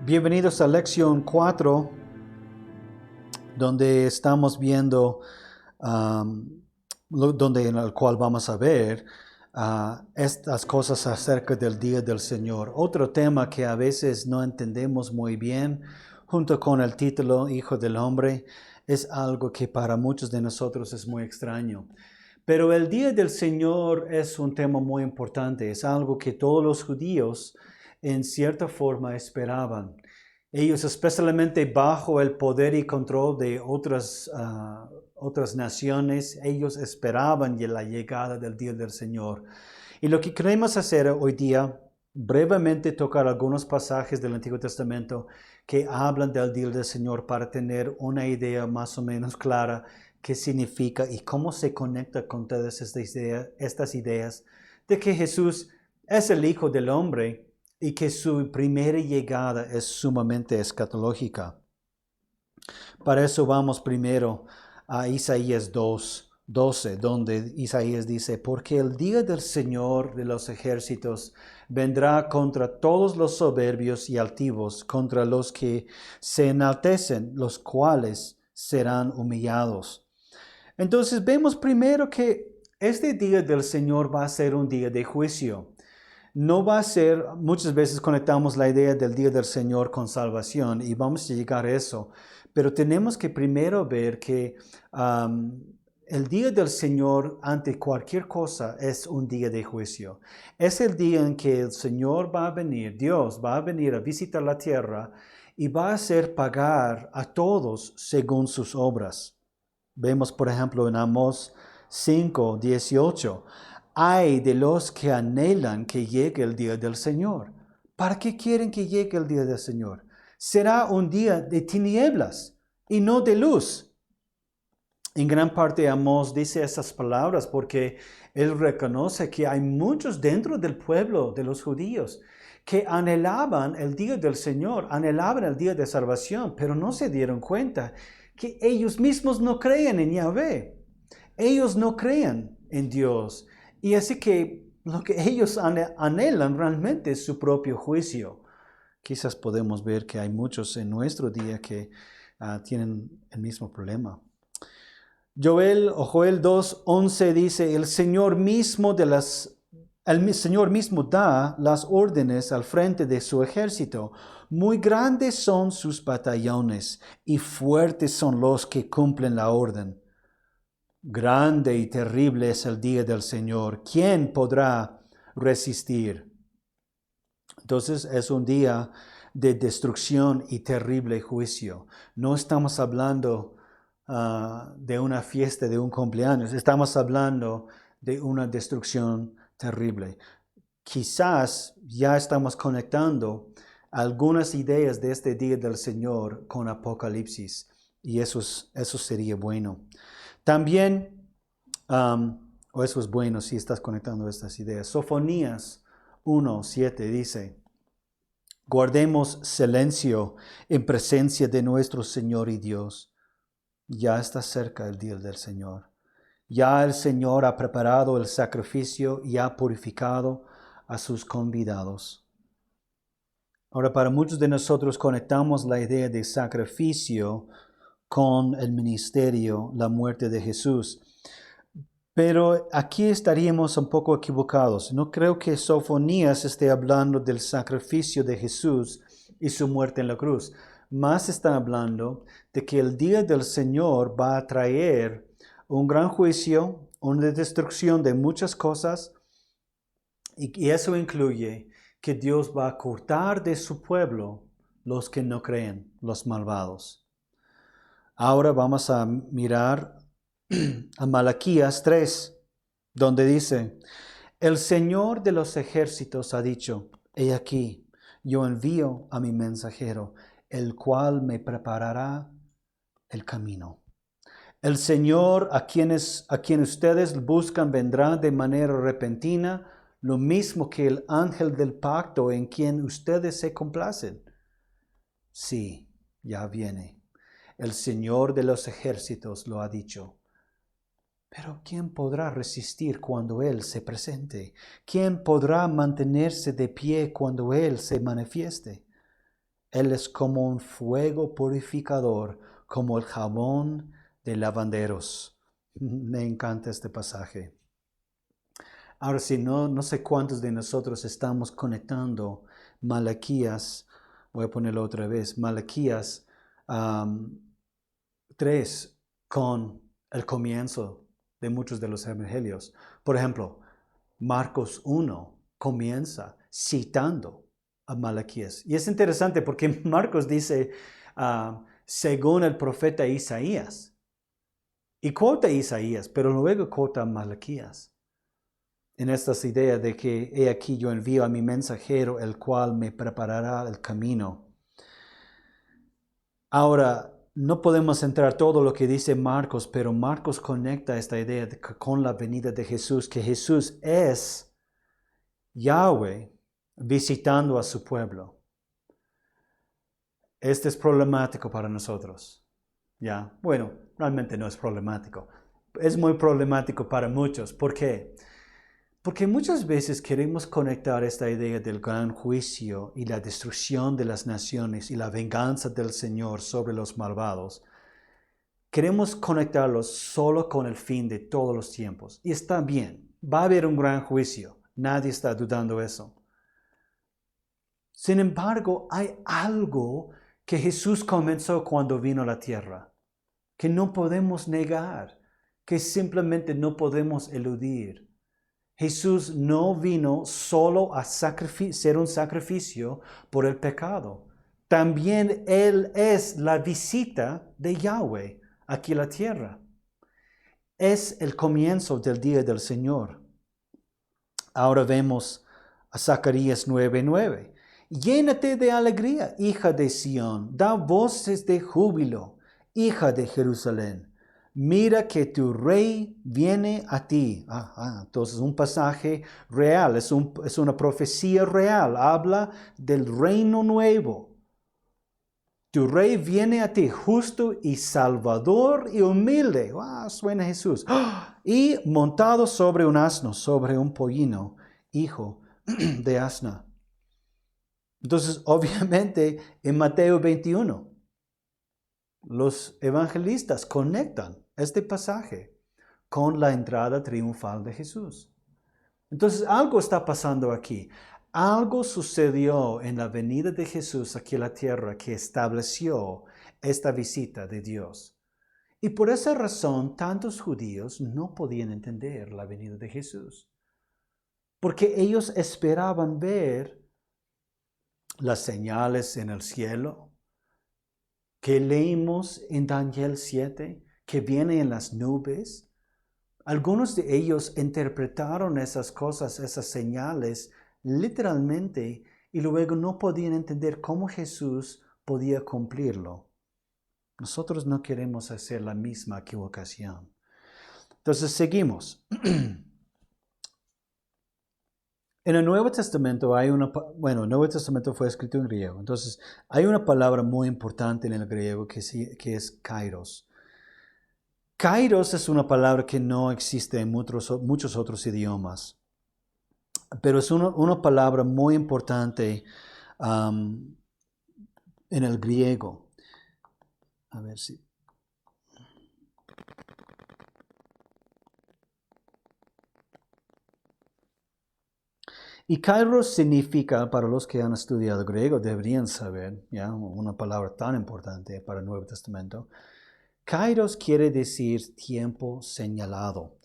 Bienvenidos a lección 4, donde estamos viendo, donde en el cual vamos a ver estas cosas acerca del día del Señor. Otro tema que a veces no entendemos muy bien, junto con el título Hijo del Hombre, es algo que para muchos de nosotros es muy extraño. Pero el día del Señor es un tema muy importante, es algo que todos los judíos en cierta forma esperaban. Ellos, especialmente bajo el poder y control de otras naciones, ellos esperaban la llegada del día del Señor. Y lo que queremos hacer hoy día, brevemente tocar algunos pasajes del Antiguo Testamento que hablan del día del Señor para tener una idea más o menos clara qué significa y cómo se conecta con todas estas ideas de que Jesús es el Hijo del Hombre y que su primera llegada es sumamente escatológica. Para eso vamos primero a Isaías 2:12, donde Isaías dice: porque el día del Señor de los ejércitos vendrá contra todos los soberbios y altivos, contra los que se enaltecen, los cuales serán humillados. Entonces vemos primero que este día del Señor va a ser un día de juicio. No va a ser, muchas veces conectamos la idea del día del Señor con salvación y vamos a llegar a eso, pero tenemos que primero ver que el día del Señor ante cualquier cosa es un día de juicio. Es el día en que el Señor va a venir, Dios va a venir a visitar la tierra y va a hacer pagar a todos según sus obras. Vemos, por ejemplo, en Amós 5:18. Ay de los que anhelan que llegue el día del Señor. ¿Para qué quieren que llegue el día del Señor? Será un día de tinieblas y no de luz. En gran parte Amós dice esas palabras porque él reconoce que hay muchos dentro del pueblo de los judíos que anhelaban el día del Señor, anhelaban el día de salvación, pero no se dieron cuenta que ellos mismos no creen en Yahvé. Ellos no creen en Dios. Y así que lo que ellos anhelan realmente es su propio juicio. Quizás podemos ver que hay muchos en nuestro día que tienen el mismo problema. Joel 2:11 dice: el Señor mismo da las órdenes al frente de su ejército. Muy grandes son sus batallones y fuertes son los que cumplen la orden. Grande y terrible es el día del Señor. ¿Quién podrá resistir? Entonces es un día de destrucción y terrible juicio. No estamos hablando de una fiesta, de un cumpleaños. Estamos hablando de una destrucción terrible. Quizás ya estamos conectando algunas ideas de este día del Señor con Apocalipsis. Y eso sería bueno. También, o eso es bueno si estás conectando estas ideas. Sofonías 1:7 dice: guardemos silencio en presencia de nuestro Señor y Dios. Ya está cerca el día del Señor. Ya el Señor ha preparado el sacrificio y ha purificado a sus convidados. Ahora, para muchos de nosotros conectamos la idea de sacrificio con el ministerio, la muerte de Jesús. Pero aquí estaríamos un poco equivocados. No creo que Sofonías esté hablando del sacrificio de Jesús y su muerte en la cruz. Más está hablando de que el día del Señor va a traer un gran juicio, una destrucción de muchas cosas, y eso incluye que Dios va a cortar de su pueblo los que no creen, los malvados. Ahora vamos a mirar a Malaquías 3, donde dice: el Señor de los ejércitos ha dicho: he aquí, yo envío a mi mensajero, el cual me preparará el camino. El Señor a quien ustedes buscan vendrá de manera repentina, lo mismo que el ángel del pacto en quien ustedes se complacen. Sí, ya viene. El Señor de los ejércitos lo ha dicho. Pero ¿quién podrá resistir cuando Él se presente? ¿Quién podrá mantenerse de pie cuando Él se manifieste? Él es como un fuego purificador, como el jabón de lavanderos. Me encanta este pasaje. Ahora sí, no sé cuántos de nosotros estamos conectando Malaquías, voy a ponerlo otra vez, Malaquías 3 con el comienzo de muchos de los evangelios. Por ejemplo, Marcos 1 comienza citando a Malaquías. Y es interesante porque Marcos dice, según el profeta Isaías, y quota Isaías, pero luego quota Malaquías. En estas ideas de que he aquí yo envío a mi mensajero, el cual me preparará el camino. Ahora, no podemos entrar todo lo que dice Marcos, pero Marcos conecta esta idea con la venida de Jesús, que Jesús es Yahweh visitando a su pueblo. Este es problemático para nosotros. ¿Ya? Bueno, realmente no es problemático. Es muy problemático para muchos. ¿Por qué? Porque muchas veces queremos conectar esta idea del gran juicio y la destrucción de las naciones y la venganza del Señor sobre los malvados. Queremos conectarlos solo con el fin de todos los tiempos. Y está bien, va a haber un gran juicio. Nadie está dudando eso. Sin embargo, hay algo que Jesús comenzó cuando vino a la tierra, que no podemos negar, que simplemente no podemos eludir. Jesús no vino solo a ser un sacrificio por el pecado. También Él es la visita de Yahweh aquí a la tierra. Es el comienzo del día del Señor. Ahora vemos a Zacarías 9:9. Llénate de alegría, hija de Sión. Da voces de júbilo, hija de Jerusalén. Mira que tu rey viene a ti. Entonces un pasaje real, es una profecía real. Habla del reino nuevo. Tu rey viene a ti, justo y salvador y humilde. Suena Jesús. Y montado sobre un asno, sobre un pollino, hijo de asna. Entonces, obviamente, en Mateo 21, los evangelistas conectan este pasaje con la entrada triunfal de Jesús. Entonces, algo está pasando aquí. Algo sucedió en la venida de Jesús aquí a la tierra que estableció esta visita de Dios. Y por esa razón, tantos judíos no podían entender la venida de Jesús. Porque ellos esperaban ver las señales en el cielo que leímos en Daniel 7, que viene en las nubes. Algunos de ellos interpretaron esas cosas, esas señales, literalmente, y luego no podían entender cómo Jesús podía cumplirlo. Nosotros no queremos hacer la misma equivocación. Entonces seguimos. En el Nuevo Testamento el Nuevo Testamento fue escrito en griego. Entonces hay una palabra muy importante en el griego que es kairos. Kairos es una palabra que no existe en muchos otros idiomas, pero es una palabra muy importante en el griego. A ver si... Y kairos significa, para los que han estudiado griego, deberían saber, ¿ya? Una palabra tan importante para el Nuevo Testamento. Kairos quiere decir tiempo señalado.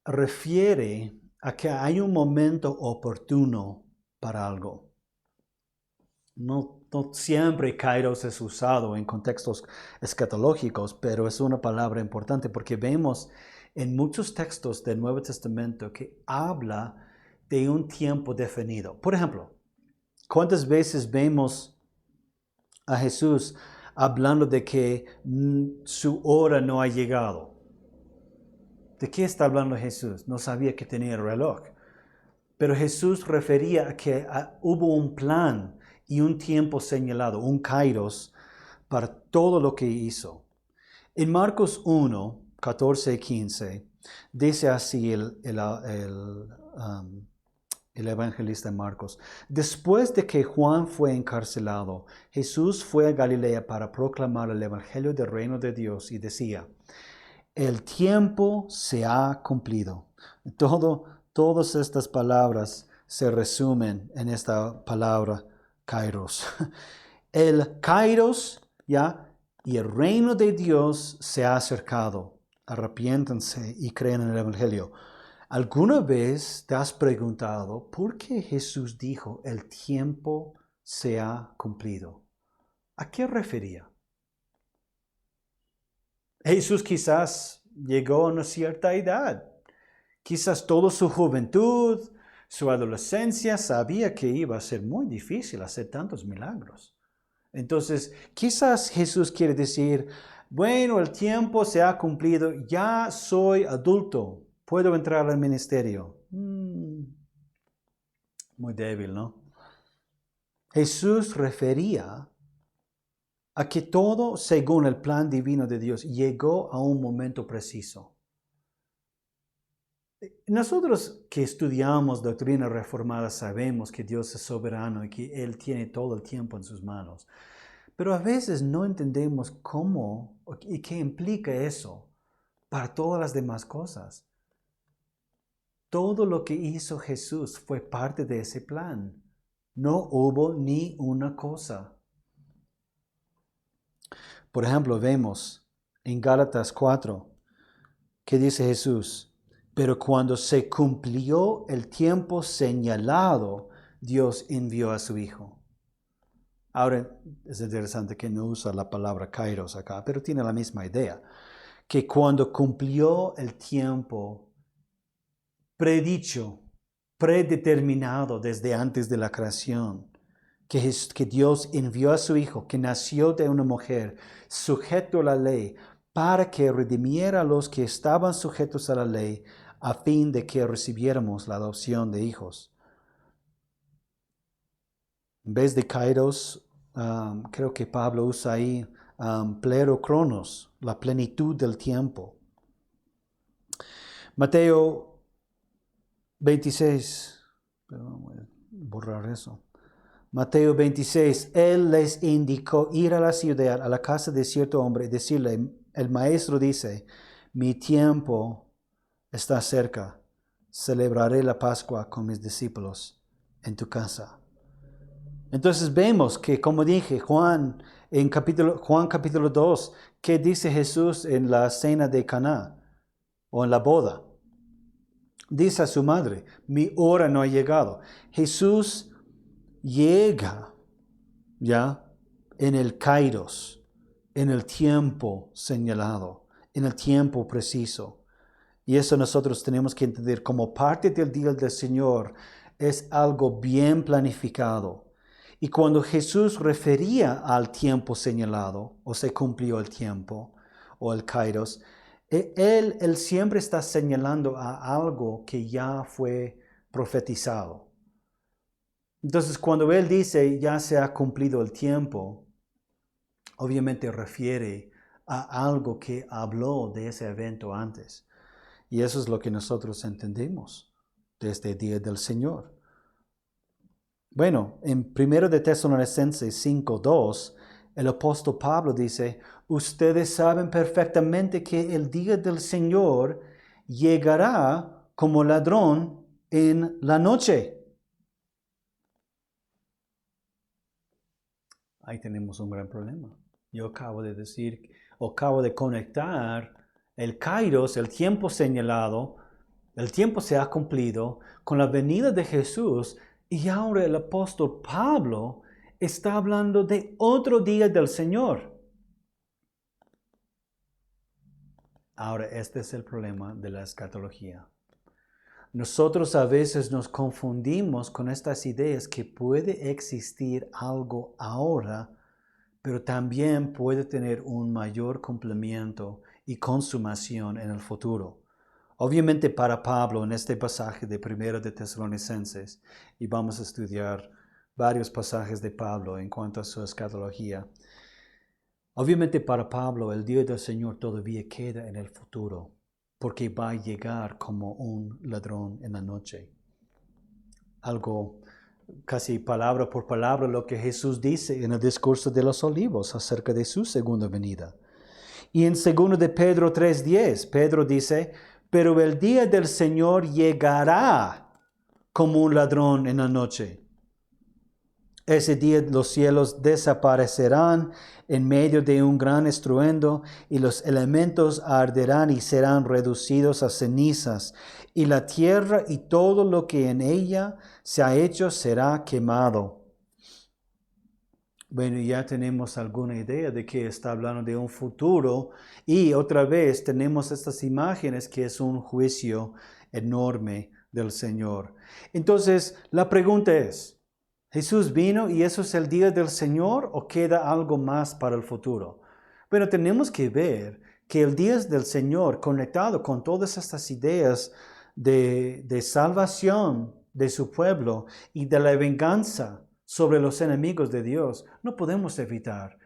Refiere a que hay un momento oportuno para algo. No siempre kairos es usado en contextos escatológicos, pero es una palabra importante porque vemos en muchos textos del Nuevo Testamento que habla de un tiempo definido. Por ejemplo, ¿cuántas veces vemos a Jesús hablando de que su hora no ha llegado? ¿De qué está hablando Jesús? No sabía que tenía el reloj. Pero Jesús refería a que hubo un plan y un tiempo señalado, un kairos, para todo lo que hizo. En Marcos 1, 14 y 15, dice así el el evangelista Marcos. Después de que Juan fue encarcelado, Jesús fue a Galilea para proclamar el evangelio del reino de Dios y decía: el tiempo se ha cumplido. Todas estas palabras se resumen en esta palabra kairos. El kairos, ¿ya? Y el reino de Dios se ha acercado. Arrepiéntanse y crean en el evangelio. ¿Alguna vez te has preguntado por qué Jesús dijo el tiempo se ha cumplido? ¿A qué refería? Jesús quizás llegó a una cierta edad. Quizás toda su juventud, su adolescencia, sabía que iba a ser muy difícil hacer tantos milagros. Entonces, quizás Jesús quiere decir, bueno, el tiempo se ha cumplido, ya soy adulto, puedo entrar al ministerio. Muy débil, ¿no? Jesús refería a que todo, según el plan divino de Dios, llegó a un momento preciso. Nosotros que estudiamos doctrina reformada sabemos que Dios es soberano y que Él tiene todo el tiempo en sus manos. Pero a veces no entendemos cómo y qué implica eso para todas las demás cosas. Todo lo que hizo Jesús fue parte de ese plan. No hubo ni una cosa. Por ejemplo, vemos en Gálatas 4 que dice Jesús: pero cuando se cumplió el tiempo señalado, Dios envió a su Hijo. Ahora, es interesante que no usa la palabra kairos acá, pero tiene la misma idea. Que cuando cumplió el tiempo predicho, predeterminado desde antes de la creación, que Dios envió a su Hijo, que nació de una mujer, sujeto a la ley, para que redimiera a los que estaban sujetos a la ley, a fin de que recibiéramos la adopción de hijos. En vez de kairos, creo que Pablo usa ahí plerokronos, la plenitud del tiempo. Mateo 26, voy a borrar eso. Mateo 26, Él les indicó ir a la ciudad, a la casa de cierto hombre, y decirle: el maestro dice, mi tiempo está cerca, celebraré la Pascua con mis discípulos en tu casa. Entonces vemos que, como dije, Juan capítulo 2, ¿qué dice Jesús en la cena de Caná o en la boda? Dice a su madre: mi hora no ha llegado. Jesús llega ya en el kairos, en el tiempo señalado, en el tiempo preciso. Y eso nosotros tenemos que entender como parte del día del Señor. Es algo bien planificado. Y cuando Jesús refería al tiempo señalado, o se cumplió el tiempo, o el kairos, Él siempre está señalando a algo que ya fue profetizado. Entonces, cuando Él dice, ya se ha cumplido el tiempo, obviamente refiere a algo que habló de ese evento antes. Y eso es lo que nosotros entendemos de este día del Señor. Bueno, en 1 de Tesalonicenses 5:2, el apóstol Pablo dice: ustedes saben perfectamente que el día del Señor llegará como ladrón en la noche. Ahí tenemos un gran problema. Yo acabo de conectar el kairos, el tiempo señalado, el tiempo se ha cumplido con la venida de Jesús, y ahora el apóstol Pablo está hablando de otro día del Señor. Ahora, este es el problema de la escatología. Nosotros a veces nos confundimos con estas ideas que puede existir algo ahora, pero también puede tener un mayor cumplimiento y consumación en el futuro. Obviamente para Pablo, en este pasaje de 1 de Tesalonicenses, y vamos a estudiar varios pasajes de Pablo en cuanto a su escatología, obviamente para Pablo el día del Señor todavía queda en el futuro, porque va a llegar como un ladrón en la noche. algo casi palabra por palabra lo que Jesús dice en el discurso de los olivos acerca de su segunda venida. Y en 2 de Pedro 3:10, Pedro dice, pero el día del Señor llegará como un ladrón en la noche. Ese día los cielos desaparecerán en medio de un gran estruendo y los elementos arderán y serán reducidos a cenizas y la tierra y todo lo que en ella se ha hecho será quemado. Bueno, ya tenemos alguna idea de que está hablando de un futuro y otra vez tenemos estas imágenes que es un juicio enorme del Señor. Entonces, la pregunta es, ¿Jesús vino y eso es el día del Señor o queda algo más para el futuro? Bueno, tenemos que ver que el día del Señor, conectado con todas estas ideas de salvación de su pueblo y de la venganza sobre los enemigos de Dios, no podemos evitar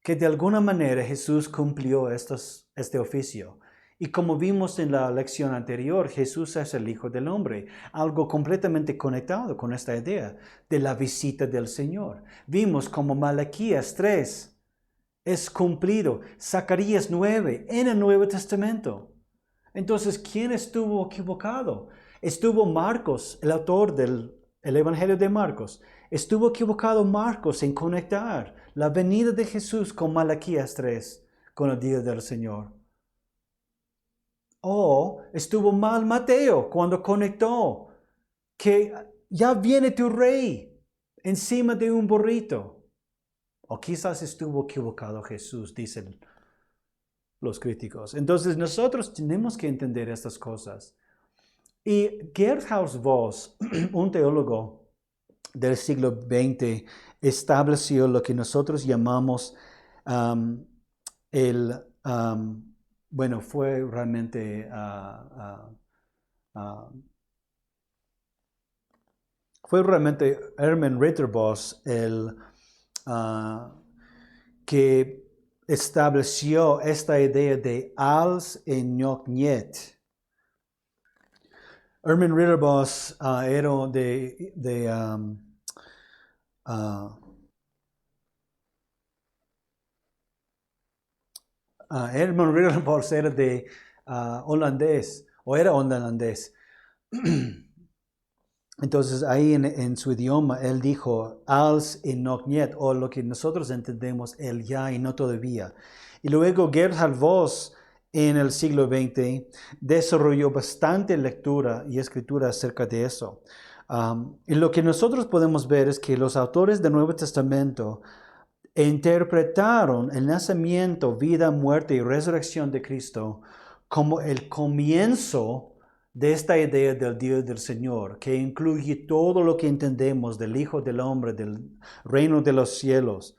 que de alguna manera Jesús cumplió este oficio. Y como vimos en la lección anterior, Jesús es el Hijo del Hombre, algo completamente conectado con esta idea de la visita del Señor. Vimos como Malaquías 3 es cumplido, Zacarías 9 en el Nuevo Testamento. Entonces, ¿quién estuvo equivocado? Estuvo Marcos, el autor del Evangelio de Marcos. Estuvo equivocado Marcos en conectar la venida de Jesús con Malaquías 3, con el día del Señor. O estuvo mal Mateo cuando conectó que ya viene tu rey encima de un burrito. O quizás estuvo equivocado Jesús, dicen los críticos. Entonces nosotros tenemos que entender estas cosas. Y Geerhard Voss, un teólogo del siglo XX, estableció lo que nosotros llamamos bueno, fue realmente Hermann Ritterboss el que estableció esta idea de als en noch niet. Hermann Ritterboss era Hermann Ritterboss era de holandés, o era holandés. Entonces ahí en su idioma él dijo als en noch niet, o lo que nosotros entendemos el ya y no todavía. Y luego Geerhard Voss en el siglo XX desarrolló bastante lectura y escritura acerca de eso. Y lo que nosotros podemos ver es que los autores del Nuevo Testamento interpretaron el nacimiento, vida, muerte y resurrección de Cristo como el comienzo de esta idea del día del Señor, que incluye todo lo que entendemos del Hijo del Hombre, del reino de los cielos.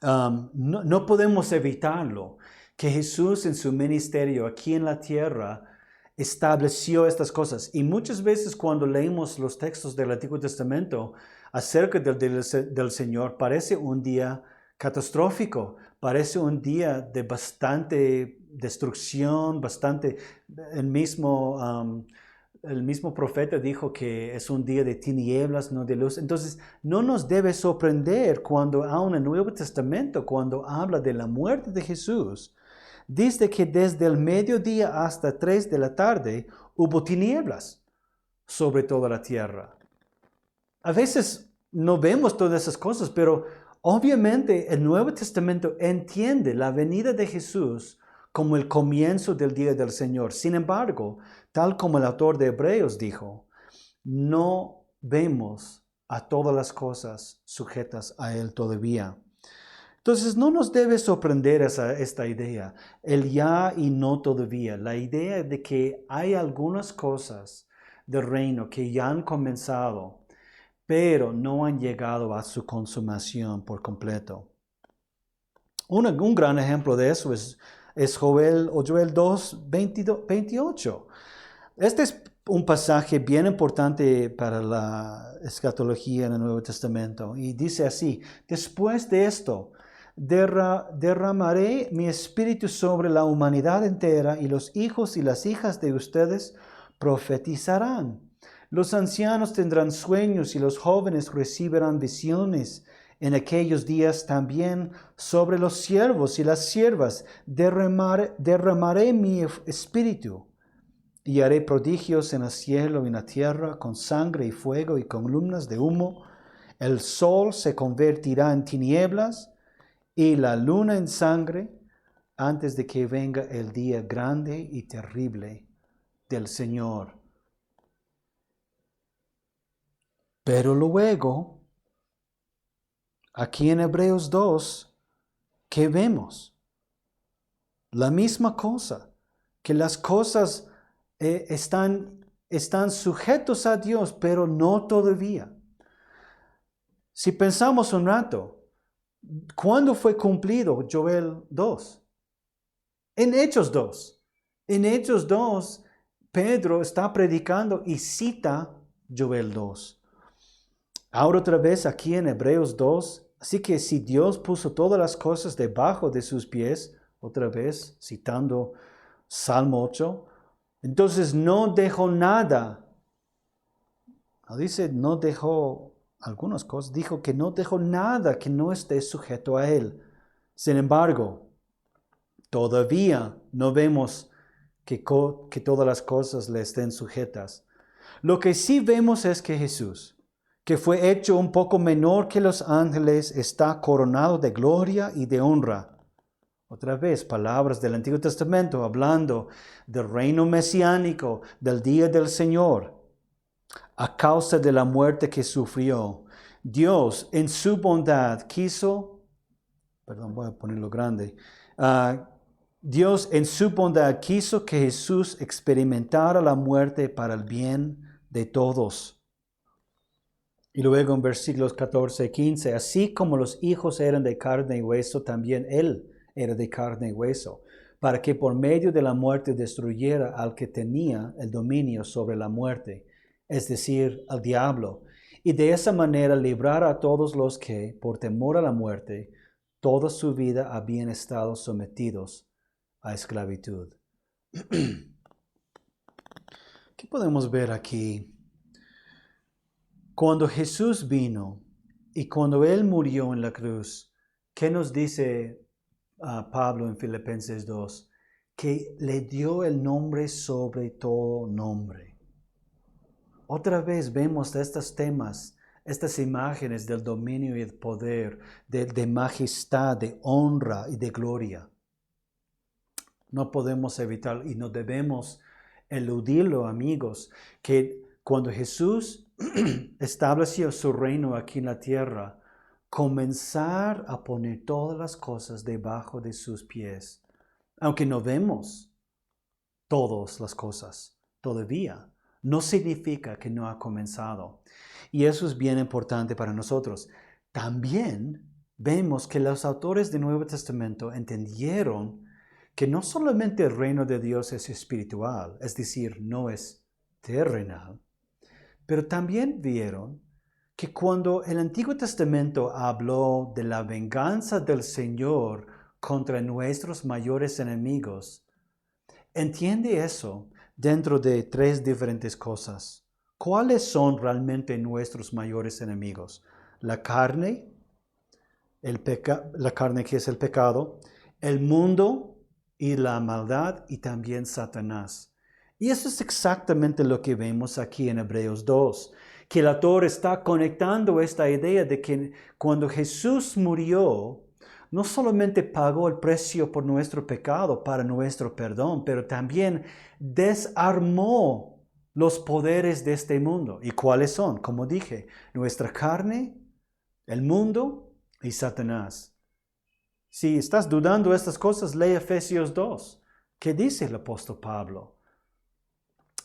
No podemos evitarlo, que Jesús en su ministerio aquí en la tierra estableció estas cosas. Y muchas veces cuando leemos los textos del Antiguo Testamento acerca del Señor, parece un día catastrófico, parece un día de bastante destrucción, el mismo profeta dijo que es un día de tinieblas, no de luz. Entonces, no nos debe sorprender cuando aún en el Nuevo Testamento, cuando habla de la muerte de Jesús, dice que desde el mediodía hasta 3 de la tarde hubo tinieblas sobre toda la tierra. A veces no vemos todas esas cosas, pero obviamente el Nuevo Testamento entiende la venida de Jesús como el comienzo del día del Señor. Sin embargo, tal como el autor de Hebreos dijo, no vemos a todas las cosas sujetas a Él todavía. Entonces, no nos debe sorprender esta idea, el ya y no todavía, la idea de que hay algunas cosas del reino que ya han comenzado, pero no han llegado a su consumación por completo. Un gran ejemplo de eso es Joel 2, 28. Este es un pasaje bien importante para la escatología en el Nuevo Testamento. Y dice así, después de esto, derramaré mi espíritu sobre la humanidad entera y los hijos y las hijas de ustedes profetizarán. Los ancianos tendrán sueños y los jóvenes recibirán visiones. En aquellos días también sobre los siervos y las siervas derramaré mi espíritu. Y haré prodigios en el cielo y en la tierra, con sangre y fuego y con columnas de humo. El sol se convertirá en tinieblas y la luna en sangre, antes de que venga el día grande y terrible del Señor. Pero luego, aquí en Hebreos 2, ¿qué vemos? La misma cosa, que las cosas están sujetos a Dios, pero no todavía. Si pensamos un rato, ¿cuándo fue cumplido Joel 2? En Hechos 2. En Hechos 2, Pedro está predicando y cita Joel 2. Ahora otra vez aquí en Hebreos 2, así que si Dios puso todas las cosas debajo de sus pies, otra vez citando Salmo 8, entonces no dejó nada. Dice, no dejó algunas cosas, dijo que no dejó nada que no esté sujeto a él. Sin embargo, todavía no vemos que todas las cosas le estén sujetas. Lo que sí vemos es que Jesús, que fue hecho un poco menor que los ángeles, está coronado de gloria y de honra. Otra vez, palabras del Antiguo Testamento hablando del reino mesiánico, del día del Señor. A causa de la muerte que sufrió, Dios en su bondad quiso, voy a ponerlo grande, Dios en su bondad quiso que Jesús experimentara la muerte para el bien de todos. Y luego en versículos 14 y 15, así como los hijos eran de carne y hueso, también Él era de carne y hueso, para que por medio de la muerte destruyera al que tenía el dominio sobre la muerte, es decir, al diablo, y de esa manera librar a todos los que, por temor a la muerte, toda su vida habían estado sometidos a esclavitud. ¿Qué podemos ver aquí? Cuando Jesús vino y cuando Él murió en la cruz, ¿qué nos dice Pablo en Filipenses 2? Que le dio el nombre sobre todo nombre. Otra vez vemos estos temas, estas imágenes del dominio y el poder, de majestad, de honra y de gloria. No podemos evitar y no debemos eludirlo, amigos, que cuando Jesús estableció su reino aquí en la tierra, comenzar a poner todas las cosas debajo de sus pies, aunque no vemos todas las cosas todavía, no significa que no ha comenzado. Y eso es bien importante para nosotros. También vemos que los autores del Nuevo Testamento entendieron que no solamente el reino de Dios es espiritual, es decir, no es terrenal, pero también vieron que cuando el Antiguo Testamento habló de la venganza del Señor contra nuestros mayores enemigos, entiende eso dentro de tres diferentes cosas. ¿Cuáles son realmente nuestros mayores enemigos? La carne, la carne que es el pecado, el mundo y la maldad y también Satanás. Y eso es exactamente lo que vemos aquí en Hebreos 2, que el autor está conectando esta idea de que cuando Jesús murió, no solamente pagó el precio por nuestro pecado, para nuestro perdón, pero también desarmó los poderes de este mundo. ¿Y cuáles son? Como dije, nuestra carne, el mundo y Satanás. Si estás dudando de estas cosas, lee Efesios 2. ¿Qué dice el apóstol Pablo?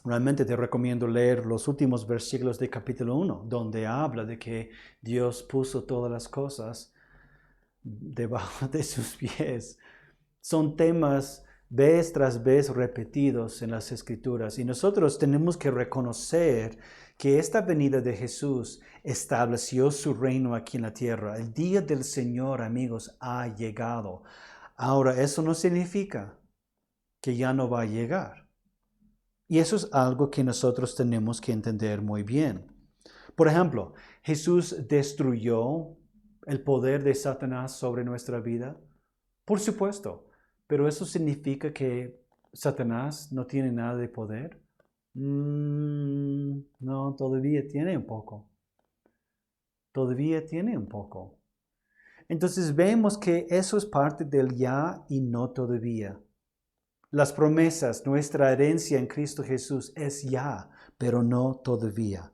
Realmente te recomiendo leer los últimos versículos de capítulo 1, donde habla de que Dios puso todas las cosas debajo de sus pies. Son temas vez tras vez repetidos en las Escrituras y nosotros tenemos que reconocer que esta venida de Jesús estableció su reino aquí en la tierra. El día del Señor, amigos, ha llegado. Ahora, eso no significa que ya no va a llegar. Y eso es algo que nosotros tenemos que entender muy bien. Por ejemplo, ¿Jesús destruyó el poder de Satanás sobre nuestra vida? Por supuesto, pero ¿eso significa que Satanás no tiene nada de poder? No, todavía tiene un poco. Todavía tiene un poco. Entonces vemos que eso es parte del ya y no todavía. Las promesas, nuestra herencia en Cristo Jesús es ya, pero no todavía.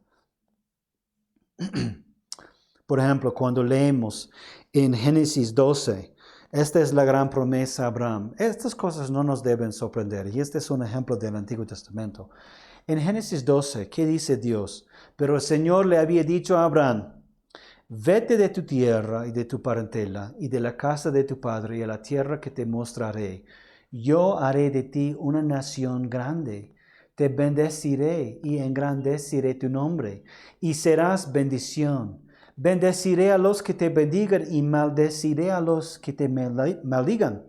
Por ejemplo, cuando leemos en Génesis 12, esta es la gran promesa a Abraham. Estas cosas no nos deben sorprender y este es un ejemplo del Antiguo Testamento. En Génesis 12, ¿qué dice Dios? Pero el Señor le había dicho a Abraham, vete de tu tierra y de tu parentela y de la casa de tu padre y a la tierra que te mostraré. Yo haré de ti una nación grande. Te bendeciré y engrandeceré tu nombre y serás bendición. Bendeciré a los que te bendigan y maldeciré a los que te maldigan.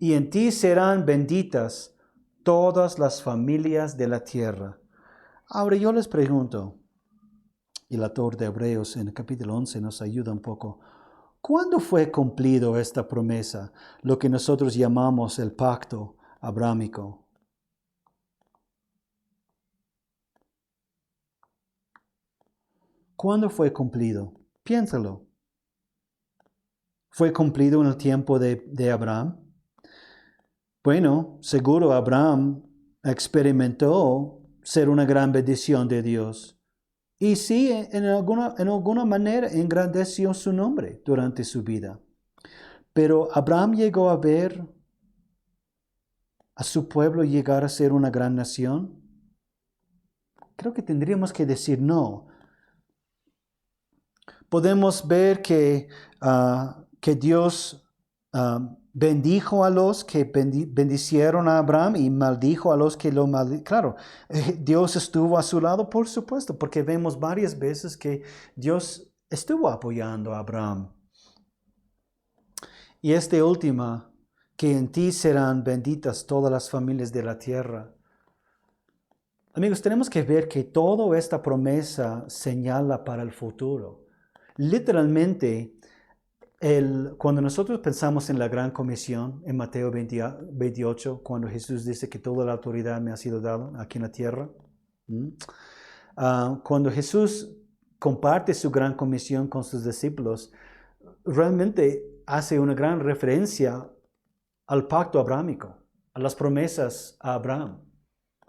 Y en ti serán benditas todas las familias de la tierra. Ahora yo les pregunto, y el autor de Hebreos en el capítulo 11 nos ayuda un poco. ¿Cuándo fue cumplido esta promesa, lo que nosotros llamamos el pacto abrámico? ¿Cuándo fue cumplido? Piénsalo. ¿Fue cumplido en el tiempo de Abraham? Bueno, seguro Abraham experimentó ser una gran bendición de Dios. Y sí, en alguna manera engrandeció su nombre durante su vida. Pero Abraham llegó a ver a su pueblo llegar a ser una gran nación. Creo que tendríamos que decir no. Podemos ver que Dios bendijo a los que bendicieron a Abraham y maldijo a los que lo maldicieron. Claro, Dios estuvo a su lado, por supuesto, porque vemos varias veces que Dios estuvo apoyando a Abraham. Y esta última, que en ti serán benditas todas las familias de la tierra. Amigos, tenemos que ver que toda esta promesa señala para el futuro. Literalmente, cuando nosotros pensamos en la gran comisión, en Mateo 28, cuando Jesús dice que toda la autoridad me ha sido dada aquí en la tierra, cuando Jesús comparte su gran comisión con sus discípulos, realmente hace una gran referencia al pacto abrámico, a las promesas a Abraham.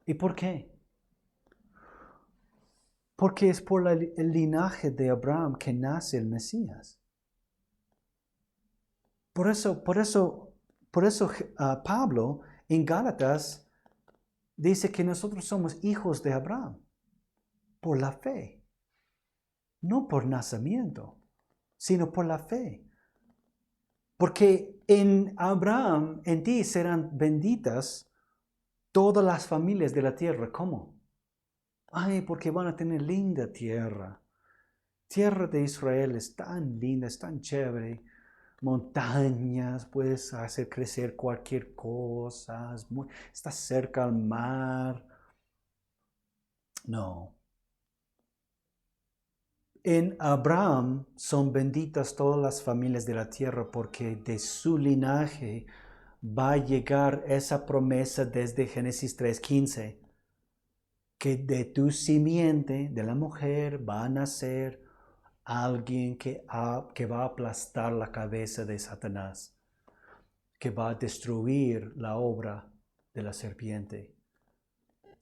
¿Y por qué? Porque es por el linaje de Abraham que nace el Mesías. Por eso Pablo en Gálatas dice que nosotros somos hijos de Abraham por la fe, no por nacimiento, sino por la fe. Porque en Abraham, en ti serán benditas todas las familias de la tierra. ¿Cómo? Ay, porque van a tener linda tierra. Tierra de Israel es tan linda, es tan chévere. Montañas, puedes hacer crecer cualquier cosa. Está cerca al mar. No. En Abraham son benditas todas las familias de la tierra porque de su linaje va a llegar esa promesa desde Génesis 3:15, que de tu simiente, de la mujer, va a nacer alguien que va a aplastar la cabeza de Satanás, que va a destruir la obra de la serpiente.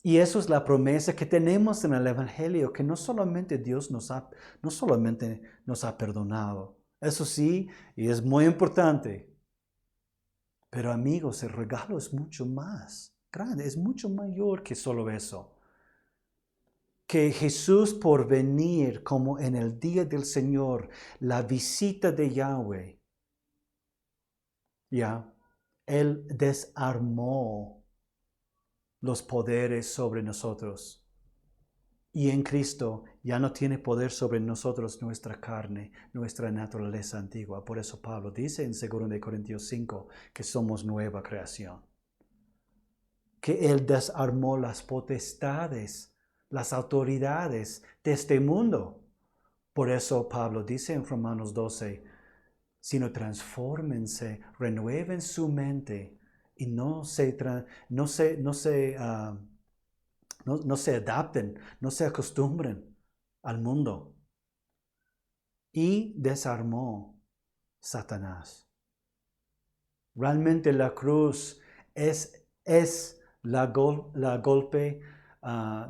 Y eso es la promesa que tenemos en el Evangelio, que no solamente Dios nos ha perdonado, eso sí, y es muy importante, pero amigos, el regalo es mucho más grande, es mucho mayor que solo eso. Que Jesús por venir como en el día del Señor, la visita de Yahweh, ya, Él desarmó los poderes sobre nosotros. Y en Cristo ya no tiene poder sobre nosotros nuestra carne, nuestra naturaleza antigua. Por eso Pablo dice en 2 Corintios 5 que somos nueva creación. que Él desarmó las potestades, las autoridades de este mundo. Por eso Pablo dice en Romanos 12, sino transfórmense, renueven su mente y no se adapten, no se acostumbren al mundo. Y desarmó Satanás. Realmente la cruz es la golpe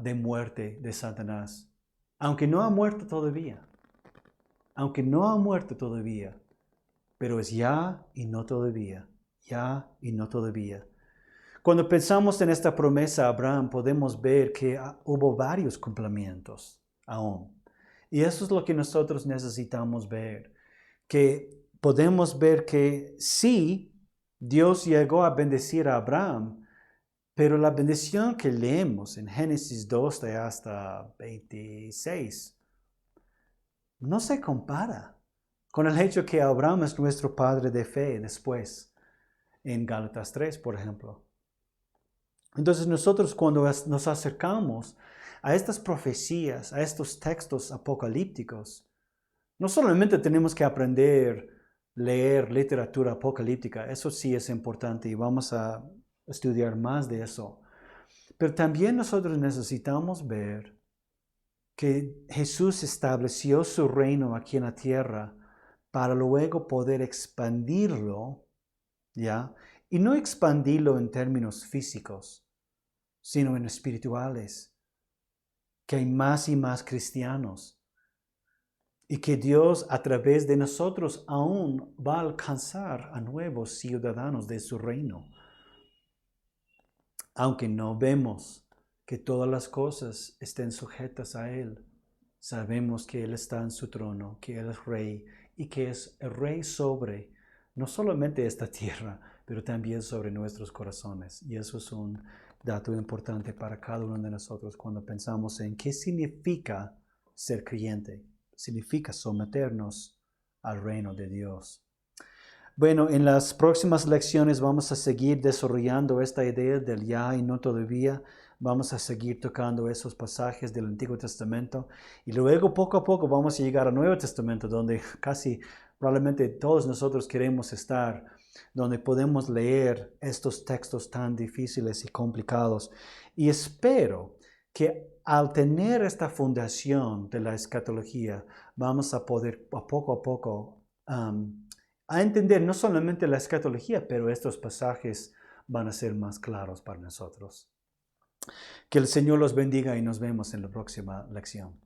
de muerte de Satanás. Aunque no ha muerto todavía. Aunque no ha muerto todavía. Pero es ya y no todavía. Ya y no todavía. Cuando pensamos en esta promesa a Abraham, podemos ver que hubo varios cumplimientos aún. Y eso es lo que nosotros necesitamos ver. Que podemos ver que sí, Dios llegó a bendecir a Abraham, pero la bendición que leemos en Génesis 2 hasta 26 no se compara con el hecho que Abraham es nuestro padre de fe después, en Gálatas 3, por ejemplo. Entonces nosotros cuando nos acercamos a estas profecías, a estos textos apocalípticos, no solamente tenemos que aprender, leer literatura apocalíptica, eso sí es importante y vamos a estudiar más de eso, pero también nosotros necesitamos ver que Jesús estableció su reino aquí en la tierra para luego poder expandirlo, ¿ya? Y no expandirlo en términos físicos, sino en espirituales, que hay más y más cristianos y que Dios a través de nosotros aún va a alcanzar a nuevos ciudadanos de su reino. Aunque no vemos que todas las cosas estén sujetas a Él, sabemos que Él está en su trono, que Él es rey y que es el rey sobre no solamente esta tierra, pero también sobre nuestros corazones. Y eso es un dato importante para cada uno de nosotros cuando pensamos en qué significa ser creyente. Significa someternos al reino de Dios. Bueno, en las próximas lecciones vamos a seguir desarrollando esta idea del ya y no todavía. Vamos a seguir tocando esos pasajes del Antiguo Testamento y luego poco a poco vamos a llegar al Nuevo Testamento, donde casi probablemente todos nosotros queremos estar, donde podemos leer estos textos tan difíciles y complicados. Y espero que al tener esta fundación de la escatología, vamos a poder poco a poco a entender no solamente la escatología, pero estos pasajes van a ser más claros para nosotros. Que el Señor los bendiga y nos vemos en la próxima lección.